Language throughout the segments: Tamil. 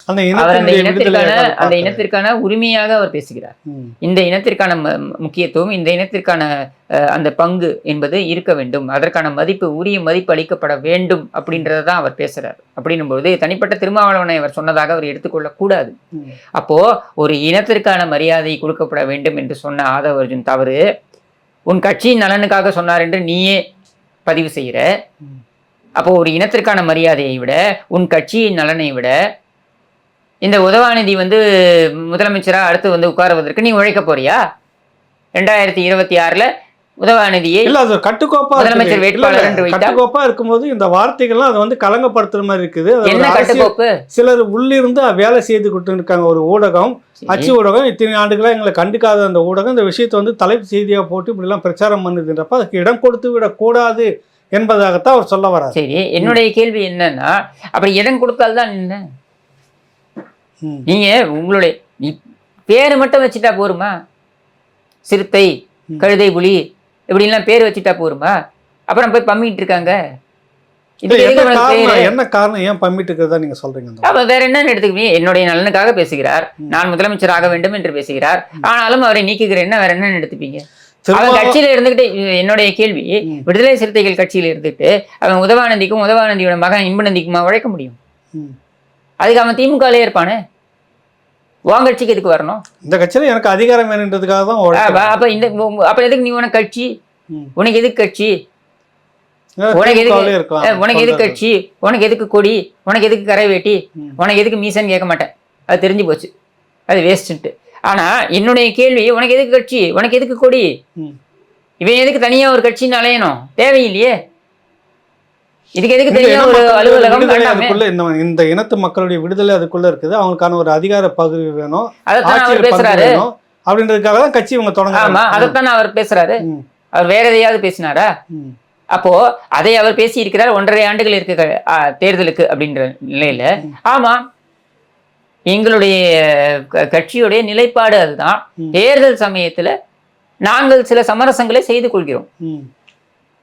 அவர் அந்த இனத்திற்கான உரிமையாக அவர் பேசுகிறார். இந்த இனத்திற்கான முக்கியத்துவம், இந்த இனத்திற்கான அந்த பங்கு என்பது இருக்க வேண்டும், அதற்கான மதிப்பு, உரிய மதிப்பு அளிக்கப்பட வேண்டும் அப்படின்றதான் அவர் பேசுறார். அப்படின்னும்போது தனிப்பட்ட திருமாவளவனை அவர் சொன்னதாக அவர் எடுத்துக்கொள்ளக்கூடாது. அப்போ ஒரு இனத்திற்கான மரியாதை கொடுக்கப்பட வேண்டும் என்று சொன்ன ஆதவ அர்ஜுன் தவறு. உன் கட்சியின் நலனுக்காக சொன்னார் என்று நீயே பதிவு செய்கிற. அப்போ ஒரு இனத்திற்கான மரியாதையை விட, உன் கட்சியின் நலனை விட, இந்த உதவாநிதி முதலமைச்சரா அடுத்து உட்காருவதற்கு நீ உழைக்க போறியா? 2026 உதவாநிதியை முதலமைச்சர் வேட்பாளர் என்று கட்டுக்கோப்பா இருக்கும்போது இந்த வார்த்தைகள்லாம் அதை கலங்கப்படுத்துற மாதிரி இருக்குது. என்ன கட்டுக்கோப்பு? சிலர் உள்ளிருந்து வேலை செய்து கொண்டு இருக்காங்க. ஒரு ஊடகம், அச்சு ஊடகம், இத்தனை ஆண்டுகளா எங்களை கண்டுக்காத அந்த ஊடகம் இந்த விஷயத்தை தலைப்பு செய்தியா போட்டு இப்படி எல்லாம் பிரச்சாரம் பண்ணுதுன்றப்ப அதுக்கு இடம் கொடுத்து விடக்கூடாது என்பதாகத்தான் அவர் சொல்ல வர்றார். சரி, என்னுடைய கேள்வி என்னன்னா, அப்படி இடம் கொடுத்தால்தான் என்ன? நீங்க உங்களுடைய பேரு மட்டும் வச்சுட்டா போருமா? சிறுத்தை, கழுதை, புலி இப்படிலாம் பேர் வச்சுட்டா போருமா? அப்புறம் போய் பம்மிட்டு இருக்காங்க. என்ன காரணம் ஏன் பம்மிட்டு இருக்கிறதா நீங்க சொல்றீங்க? அப்ப வேற என்னன்னு எடுத்துக்கீங்க? என்னுடைய நலனுக்காக பேசுகிறார், நான் முதலமைச்சர் ஆக வேண்டும் என்று பேசுகிறார், ஆனாலும் அவரை நீக்குகிறேன், என்ன வேற என்னன்னு எடுத்துப்பீங்க? அவன் கட்சியில இருந்துகிட்டு, என்னுடைய கேள்வி, விடுதலை சிறுத்தைகள் கட்சியில இருந்துட்டு அவன் உதவாநந்திக்கும் உதவாநந்தியோட மகன் இன்பநந்திக்குமா உழைக்க முடியும்? அதுக்கு அவன் திமுகலே இருப்பானே, உன் கட்சிக்கு எதுக்கு வரணும்? இந்த கட்சியில எனக்கு அதிகாரம் வேணுன்றதுக்காக தான். அப்ப எதுக்கு நீ உனக்கு கட்சி? உனக்கு எதுக்கு கட்சி? உனக்கு எதுக்கு கட்சி? உனக்கு எதுக்கு கொடி? உனக்கு எதுக்கு கரை வேட்டி? உனக்கு எதுக்கு மீசன்னு கேட்க மாட்டேன், அது தெரிஞ்சு போச்சு, அது வேஸ்ட்டு. ஆனா என்னுடைய கேள்வி, உனக்கு எதுக்கு கட்சி? உனக்கு எதுக்கு கொடி? இவன் எதுக்கு தனியா ஒரு கட்சின்னு அலையணும்? தேவையில்லையே. இதுக்கு எதுக்கு தனியா ஒரு அலுவலகம்? இந்த இனத்து மக்களுடைய விடுதலை அதுக்குள்ள இருக்குது, அவங்களுக்கான ஒரு அதிகார பகுதி வேணும், அதைத்தான் அவர் பேசுறாரு. அப்படின்றதுக்காக தான் கட்சி இவங்க தொடங்க. ஆமா, அதைத்தான் அவர் பேசுறாரு. அவர் வேற எதையாவது பேசினாரா? அப்போ அதை அவர் பேசி இருக்கிறார் 1.5 ஆண்டுகள் இருக்கு தேர்தலுக்கு அப்படின்ற நிலையில. ஆமா, எங்களுடைய கட்சியுடைய நிலைப்பாடு அதுதான். தேர்தல் சமயத்துல நாங்கள் சில சமரசங்களை செய்து கொள்கிறோம்,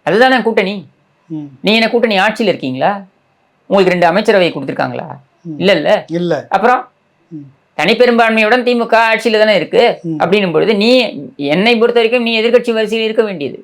அதுதானே கூட்டணி. நீங்க என்ன கூட்டணி ஆட்சியில் இருக்கீங்களா? உங்களுக்கு 2 அமைச்சரவை கொடுத்துருக்காங்களா? இல்ல. அப்புறம் தனிப்பெரும்பான்மையுடன் திமுக ஆட்சியில தானே இருக்கு. அப்படின்னும் பொழுது நீ, என்னை பொறுத்த வரைக்கும், நீ எதிர்கட்சி வரிசையில் இருக்க வேண்டியது.